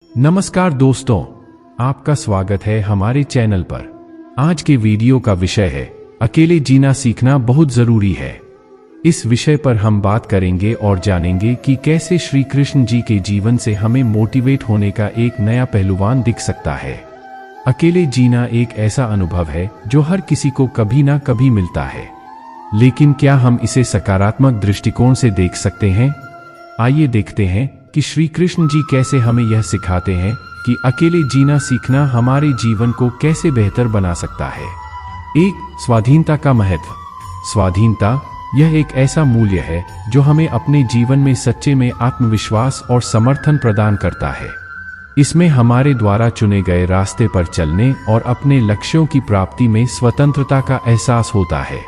नमस्कार दोस्तों, आपका स्वागत है हमारे चैनल पर। आज के वीडियो का विषय है अकेले जीना सीखना बहुत जरूरी है। इस विषय पर हम बात करेंगे और जानेंगे कि कैसे श्री कृष्ण जी के जीवन से हमें मोटिवेट होने का एक नया पहलुवान दिख सकता है। अकेले जीना एक ऐसा अनुभव है जो हर किसी को कभी ना कभी मिलता है, लेकिन क्या हम इसे सकारात्मक दृष्टिकोण से देख सकते हैं? आइए देखते हैं कि श्री कृष्ण जी कैसे हमें यह सिखाते हैं कि अकेले जीना सीखना हमारे जीवन को कैसे बेहतर बना सकता है। एक, स्वाधीनता का महत्व। स्वाधीनता यह एक ऐसा मूल्य है जो हमें अपने जीवन में सच्चे में आत्मविश्वास और समर्थन प्रदान करता है। इसमें हमारे द्वारा चुने गए रास्ते पर चलने और अपने लक्ष्यों की प्राप्ति में स्वतंत्रता का एहसास होता है।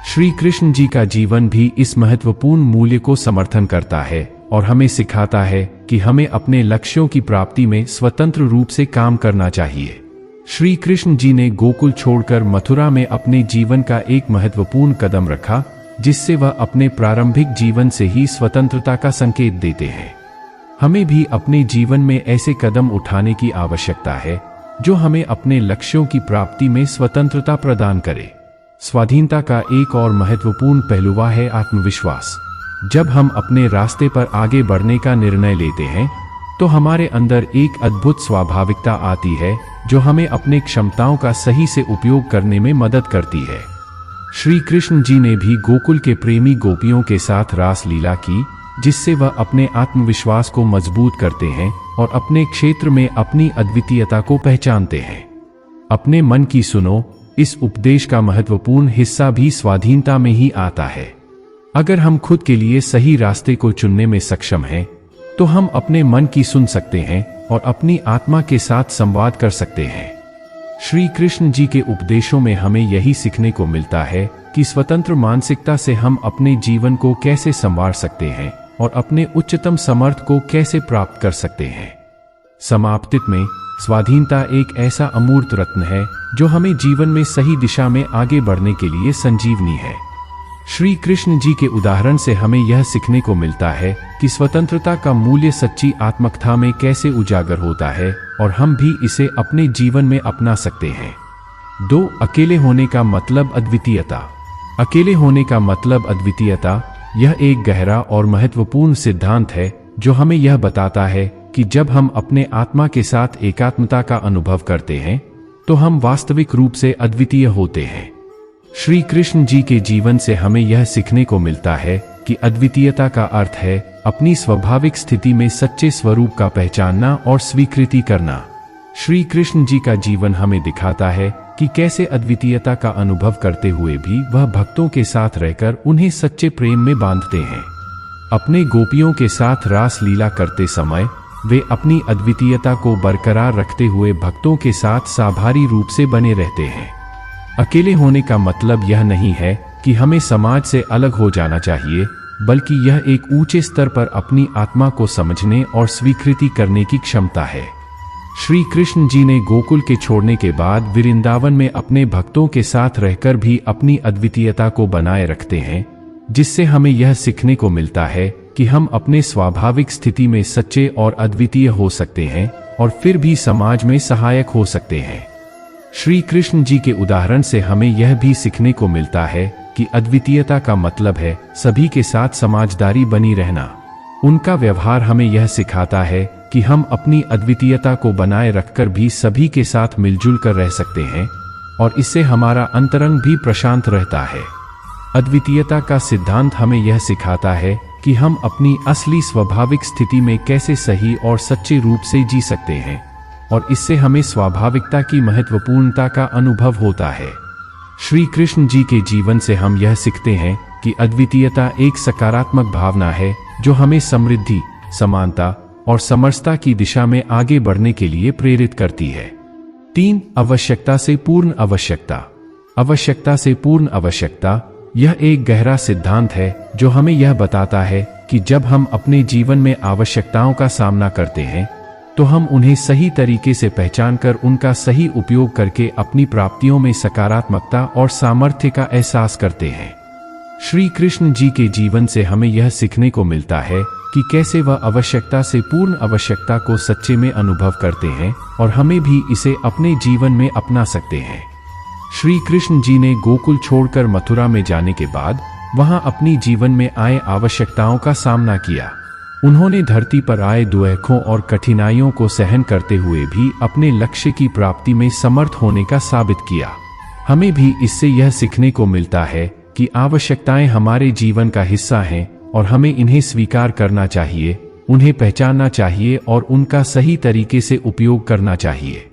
श्री कृष्ण जी का जीवन भी इस महत्वपूर्ण मूल्य को समर्थन करता है और हमें सिखाता है कि हमें अपने लक्ष्यों की प्राप्ति में स्वतंत्र रूप से काम करना चाहिए। श्री कृष्ण जी ने गोकुल छोड़कर मथुरा में अपने जीवन का एक महत्वपूर्ण कदम रखा, जिससे वह अपने प्रारंभिक जीवन से ही स्वतंत्रता का संकेत देते हैं। हमें भी अपने जीवन में ऐसे कदम उठाने की आवश्यकता है जो हमें अपने लक्ष्यों की प्राप्ति में स्वतंत्रता प्रदान करे। स्वाधीनता का एक और महत्वपूर्ण पहलू है आत्मविश्वास। जब हम अपने रास्ते पर आगे बढ़ने का निर्णय लेते हैं तो हमारे अंदर एक अद्भुत स्वाभाविकता आती है जो हमें अपने क्षमताओं का सही से उपयोग करने में मदद करती है। श्री कृष्ण जी ने भी गोकुल के प्रेमी गोपियों के साथ रास लीला की, जिससे वह अपने आत्मविश्वास को मजबूत करते हैं और अपने क्षेत्र में अपनी अद्वितीयता को पहचानते हैं। अपने मन की सुनो, इस उपदेश का महत्वपूर्ण हिस्सा भी स्वाधीनता में ही आता है। अगर हम खुद के लिए सही रास्ते को चुनने में सक्षम हैं, तो हम अपने मन की सुन सकते हैं और अपनी आत्मा के साथ संवाद कर सकते हैं। श्री कृष्ण जी के उपदेशों में हमें यही सीखने को मिलता है कि स्वतंत्र मानसिकता से हम अपने जीवन को कैसे संवार सकते हैं और अपने उच्चतम समर्थ को कैसे प्राप्त कर सकते हैं। समाप्ति में, स्वाधीनता एक ऐसा अमूर्त रत्न है जो हमें जीवन में सही दिशा में आगे बढ़ने के लिए संजीवनी है। श्री कृष्ण जी के उदाहरण से हमें यह सीखने को मिलता है कि स्वतंत्रता का मूल्य सच्ची आत्मकथा में कैसे उजागर होता है और हम भी इसे अपने जीवन में अपना सकते हैं। 2, अकेले होने का मतलब अद्वितीयता। अकेले होने का मतलब अद्वितीयता यह एक गहरा और महत्वपूर्ण सिद्धांत है जो हमें यह बताता है कि जब हम अपने आत्मा के साथ एकात्मता का अनुभव करते हैं तो हम वास्तविक रूप से अद्वितीय होते हैं। श्री कृष्ण जी के जीवन से हमें यह सीखने को मिलता है कि अद्वितीयता का अर्थ है अपनी स्वाभाविक स्थिति में सच्चे स्वरूप का पहचानना और स्वीकृति करना। श्री कृष्ण जी का जीवन हमें दिखाता है कि कैसे अद्वितीयता का अनुभव करते हुए भी वह भक्तों के साथ रहकर उन्हें सच्चे प्रेम में बांधते हैं। अपने गोपियों के साथ रास लीला करते समय वे अपनी अद्वितीयता को बरकरार रखते हुए भक्तों के साथ साभारी रूप से बने रहते हैं। अकेले होने का मतलब यह नहीं है कि हमें समाज से अलग हो जाना चाहिए, बल्कि यह एक ऊंचे स्तर पर अपनी आत्मा को समझने और स्वीकृति करने की क्षमता है। श्री कृष्ण जी ने गोकुल के छोड़ने के बाद वृंदावन में अपने भक्तों के साथ रहकर भी अपनी अद्वितीयता को बनाए रखते हैं, जिससे हमें यह सीखने को मिलता है कि हम अपने स्वाभाविक स्थिति में सच्चे और अद्वितीय हो सकते हैं और फिर भी समाज में सहायक हो सकते हैं। श्री कृष्ण जी के उदाहरण से हमें यह भी सीखने को मिलता है कि अद्वितीयता का मतलब है सभी के साथ समझदारी बनी रहना। उनका व्यवहार हमें यह सिखाता है कि हम अपनी अद्वितीयता को बनाए रखकर भी सभी के साथ मिलजुल कर रह सकते हैं और इससे हमारा अंतरंग भी प्रशांत रहता है। अद्वितीयता का सिद्धांत हमें यह सिखाता है कि हम अपनी असली स्वाभाविक स्थिति में कैसे सही और सच्चे रूप से जी सकते हैं और इससे हमें स्वाभाविकता की महत्वपूर्णता का अनुभव होता है। श्री कृष्ण जी के जीवन से हम यह सीखते हैं कि अद्वितीयता एक सकारात्मक भावना है जो हमें समृद्धि, समानता और समरसता की दिशा में आगे बढ़ने के लिए प्रेरित करती है। 3, आवश्यकता से पूर्ण आवश्यकता। आवश्यकता से पूर्ण आवश्यकता यह एक गहरा सिद्धांत है जो हमें यह बताता है कि जब हम अपने जीवन में आवश्यकताओं का सामना करते हैं तो हम उन्हें सही तरीके से पहचानकर उनका सही उपयोग करके अपनी प्राप्तियों में सकारात्मकता और सामर्थ्य का एहसास करते हैं। श्री कृष्ण जी के जीवन से हमें यह सीखने को मिलता है कि कैसे वह आवश्यकता से पूर्ण आवश्यकता को सच्चे में अनुभव करते हैं और हमें भी इसे अपने जीवन में अपना सकते हैं। श्री कृष्ण जी ने गोकुल छोड़कर मथुरा में जाने के बाद वहां अपनी जीवन में आए आवश्यकताओं का सामना किया। उन्होंने धरती पर आए दुखों और कठिनाइयों को सहन करते हुए भी अपने लक्ष्य की प्राप्ति में समर्थ होने का साबित किया। हमें भी इससे यह सीखने को मिलता है कि आवश्यकताएं हमारे जीवन का हिस्सा हैं और हमें इन्हें स्वीकार करना चाहिए, उन्हें पहचानना चाहिए और उनका सही तरीके से उपयोग करना चाहिए।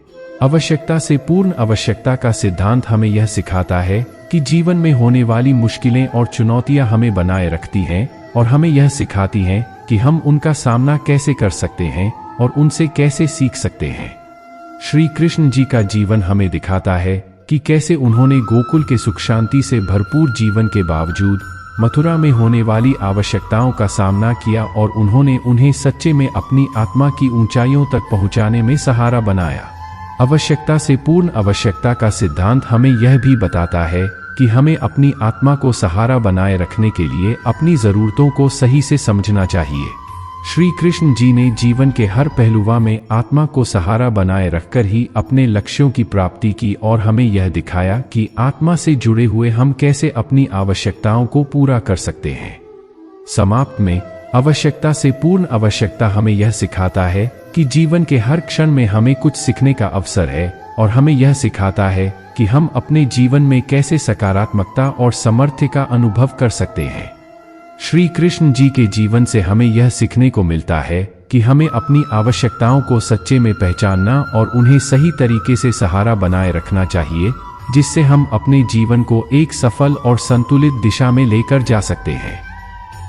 आवश्यकता से पूर्ण आवश्यकता का सिद्धांत हमें यह सिखाता है कि जीवन में होने वाली मुश्किलें और चुनौतियां हमें बनाए रखती हैं और हमें यह सिखाती हैं कि हम उनका सामना कैसे कर सकते हैं और उनसे कैसे सीख सकते हैं। श्री कृष्ण जी का जीवन हमें दिखाता है कि कैसे उन्होंने गोकुल के सुख शांति से भरपूर जीवन के बावजूद मथुरा में होने वाली आवश्यकताओं का सामना किया और उन्होंने उन्हें सच्चे में अपनी आत्मा की ऊंचाइयों तक पहुंचाने में सहारा बनाया। आवश्यकता से पूर्ण आवश्यकता का सिद्धांत हमें यह भी बताता है कि हमें अपनी आत्मा को सहारा बनाए रखने के लिए अपनी जरूरतों को सही से समझना चाहिए। श्री कृष्ण जी ने जीवन के हर पहलुओं में आत्मा को सहारा बनाए रखकर ही अपने लक्ष्यों की प्राप्ति की और हमें यह दिखाया कि आत्मा से जुड़े हुए हम कैसे अपनी आवश्यकताओं को पूरा कर सकते हैं। समाप्त में, आवश्यकता से पूर्ण आवश्यकता हमें यह सिखाता है कि जीवन के हर क्षण में हमें कुछ सीखने का अवसर है और हमें यह सिखाता है कि हम अपने जीवन में कैसे सकारात्मकता और सामर्थ्य का अनुभव कर सकते हैं। श्री कृष्ण जी के जीवन से हमें यह सीखने को मिलता है कि हमें अपनी आवश्यकताओं को सच्चे में पहचानना और उन्हें सही तरीके से सहारा बनाए रखना चाहिए, जिससे हम अपने जीवन को एक सफल और संतुलित दिशा में लेकर जा सकते हैं।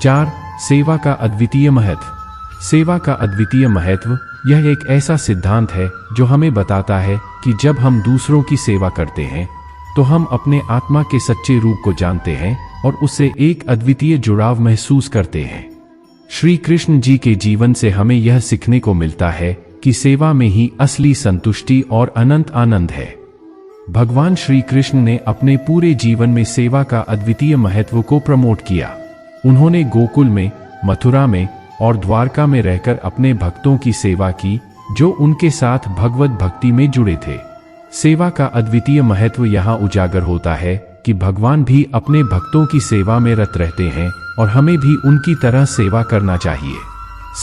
4. सेवा का अद्वितीय महत्व। सेवा का अद्वितीय महत्व यह एक ऐसा सिद्धांत है जो हमें बताता है कि जब हम दूसरों की सेवा करते हैं तो हम अपने आत्मा के सच्चे रूप को जानते हैं और उससे एक अद्वितीय जुड़ाव महसूस करते हैं। श्री कृष्ण जी के जीवन से हमें यह सीखने को मिलता है कि सेवा में ही असली संतुष्टि और अनंत आनंद है। भगवान श्री कृष्ण ने अपने पूरे जीवन में सेवा का अद्वितीय महत्व को प्रमोट किया। उन्होंने गोकुल में, मथुरा में और द्वारका में रहकर अपने भक्तों की सेवा की जो उनके साथ भगवत भक्ति में जुड़े थे। सेवा का अद्वितीय महत्व यहाँ उजागर होता है कि भगवान भी अपने भक्तों की सेवा में रत रहते हैं और हमें भी उनकी तरह सेवा करना चाहिए।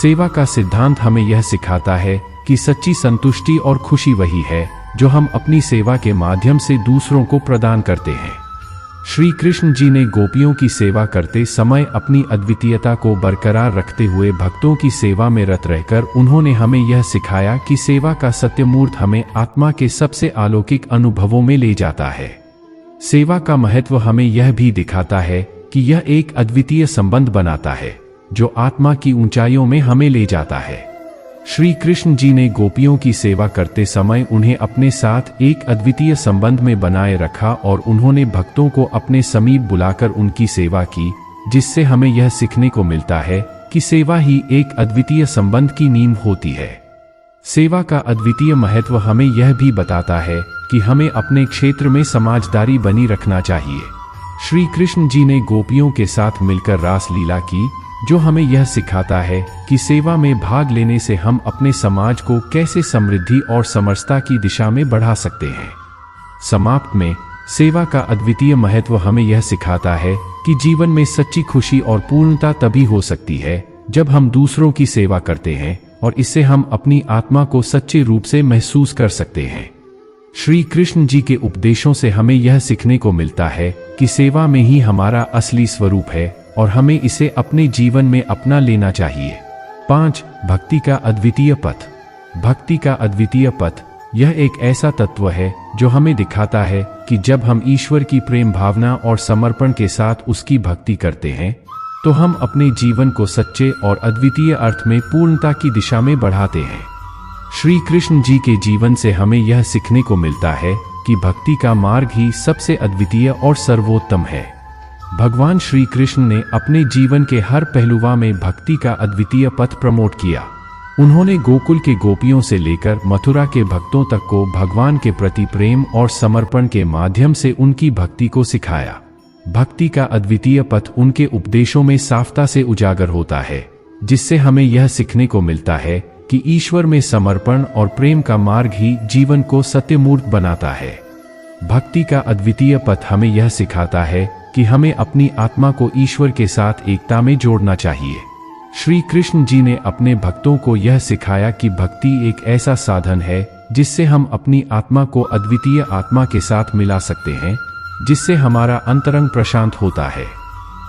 सेवा का सिद्धांत हमें यह सिखाता है कि सच्ची संतुष्टि और खुशी वही है जो हम अपनी सेवा के माध्यम से दूसरों को प्रदान करते हैं। श्री कृष्ण जी ने गोपियों की सेवा करते समय अपनी अद्वितीयता को बरकरार रखते हुए भक्तों की सेवा में रत रहकर उन्होंने हमें यह सिखाया कि सेवा का सत्यमूर्त हमें आत्मा के सबसे अलौकिक अनुभवों में ले जाता है। सेवा का महत्व हमें यह भी दिखाता है कि यह एक अद्वितीय संबंध बनाता है जो आत्मा की ऊंचाइयों में हमें ले जाता है। श्री कृष्ण जी ने गोपियों की सेवा करते समय उन्हें अपने साथ एक अद्वितीय संबंध में बनाए रखा और उन्होंने भक्तों को अपने समीप बुलाकर उनकी सेवा की, जिससे हमें यह सीखने को मिलता है कि सेवा ही एक अद्वितीय संबंध की नींव होती है। सेवा का अद्वितीय महत्व हमें यह भी बताता है कि हमें अपने क्षेत्र में समाजदारी बनी रखना चाहिए। श्री कृष्ण जी ने गोपियों के साथ मिलकर रास लीला की, जो हमें यह सिखाता है कि सेवा में भाग लेने से हम अपने समाज को कैसे समृद्धि और समरसता की दिशा में बढ़ा सकते हैं। समाप्त में, सेवा का अद्वितीय महत्व हमें यह सिखाता है कि जीवन में सच्ची खुशी और पूर्णता तभी हो सकती है जब हम दूसरों की सेवा करते हैं और इससे हम अपनी आत्मा को सच्चे रूप से महसूस कर सकते हैं। श्री कृष्ण जी के उपदेशों से हमें यह सीखने को मिलता है कि सेवा में ही हमारा असली स्वरूप है और हमें इसे अपने जीवन में अपना लेना चाहिए। 5. भक्ति का अद्वितीय पथ। भक्ति का अद्वितीय पथ यह एक ऐसा तत्व है जो हमें दिखाता है कि जब हम ईश्वर की प्रेम भावना और समर्पण के साथ उसकी भक्ति करते हैं तो हम अपने जीवन को सच्चे और अद्वितीय अर्थ में पूर्णता की दिशा में बढ़ाते हैं। श्री कृष्ण जी के जीवन से हमें यह सीखने को मिलता है कि भक्ति का मार्ग ही सबसे अद्वितीय और सर्वोत्तम है। भगवान श्री कृष्ण ने अपने जीवन के हर पहलुओं में भक्ति का अद्वितीय पथ प्रमोट किया। उन्होंने गोकुल के गोपियों से लेकर मथुरा के भक्तों तक को भगवान के प्रति प्रेम और समर्पण के माध्यम से उनकी भक्ति को सिखाया। भक्ति का अद्वितीय पथ उनके उपदेशों में साफता से उजागर होता है जिससे हमें यह सीखने को मिलता है कि ईश्वर में समर्पण और प्रेम का मार्ग ही जीवन को सत्यमूर्त बनाता है। भक्ति का अद्वितीय पथ हमें यह सिखाता है कि हमें अपनी आत्मा को ईश्वर के साथ एकता में जोड़ना चाहिए। श्री कृष्ण जी ने अपने भक्तों को यह सिखाया कि भक्ति एक ऐसा साधन है जिससे हम अपनी आत्मा को अद्वितीय आत्मा के साथ मिला सकते हैं, जिससे हमारा अंतरंग प्रशांत होता है।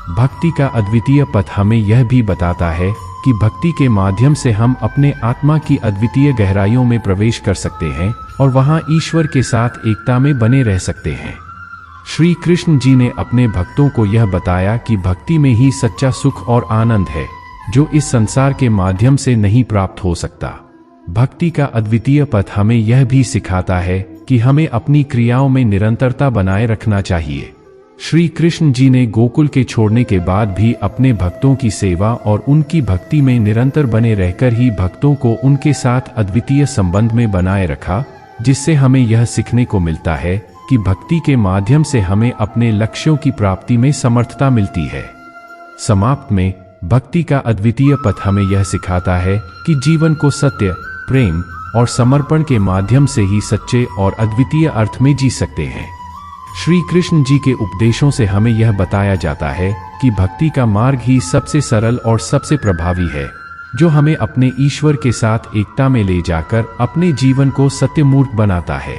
भक्ति का अद्वितीय पथ हमें यह भी बताता है कि भक्ति के माध्यम से हम अपने आत्मा की अद्वितीय गहराइयों में प्रवेश कर सकते हैं और वहां ईश्वर के साथ एकता में बने रह सकते हैं। श्री कृष्ण जी ने अपने भक्तों को यह बताया कि भक्ति में ही सच्चा सुख और आनंद है, जो इस संसार के माध्यम से नहीं प्राप्त हो सकता। भक्ति का अद्वितीय पथ हमें यह भी सिखाता है कि हमें अपनी क्रियाओं में निरंतरता बनाए रखना चाहिए। श्री कृष्ण जी ने गोकुल के छोड़ने के बाद भी अपने भक्तों की सेवा और उनकी भक्ति में निरंतर बने रहकर ही भक्तों को उनके साथ अद्वितीय संबंध में बनाए रखा, जिससे हमें यह सीखने को मिलता है कि भक्ति के माध्यम से हमें अपने लक्ष्यों की प्राप्ति में समर्थता मिलती है। समाप्त में, भक्ति का अद्वितीय पथ हमें यह सिखाता है कि जीवन को सत्य, प्रेम और समर्पण के माध्यम से ही सच्चे और अद्वितीय अर्थ में जी सकते हैं। श्री कृष्ण जी के उपदेशों से हमें यह बताया जाता है कि भक्ति का मार्ग ही सबसे सरल और सबसे प्रभावी है, जो हमें अपने ईश्वर के साथ एकता में ले जाकर अपने जीवन को सत्यमूर्त बनाता है।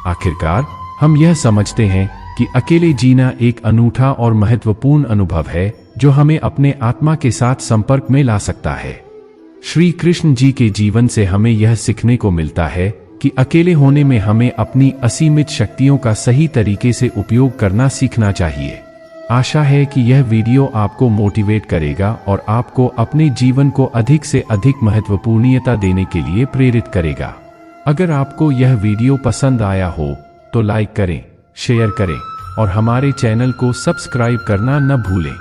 आखिरकार हम यह समझते हैं कि अकेले जीना एक अनूठा और महत्वपूर्ण अनुभव है, जो हमें अपने आत्मा के साथ संपर्क में ला सकता है। श्री कृष्ण जी के जीवन से हमें यह सीखने को मिलता है कि अकेले होने में हमें अपनी असीमित शक्तियों का सही तरीके से उपयोग करना सीखना चाहिए। आशा है कि यह वीडियो आपको मोटिवेट करेगा और आपको अपने जीवन को अधिक से अधिक महत्वपूर्णता देने के लिए प्रेरित करेगा। अगर आपको यह वीडियो पसंद आया हो तो लाइक करें, शेयर करें और हमारे चैनल को सब्सक्राइब करना न भूलें।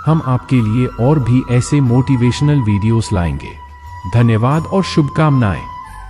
हम आपके लिए और भी ऐसे मोटिवेशनल वीडियोस लाएंगे। धन्यवाद और शुभकामनाएं।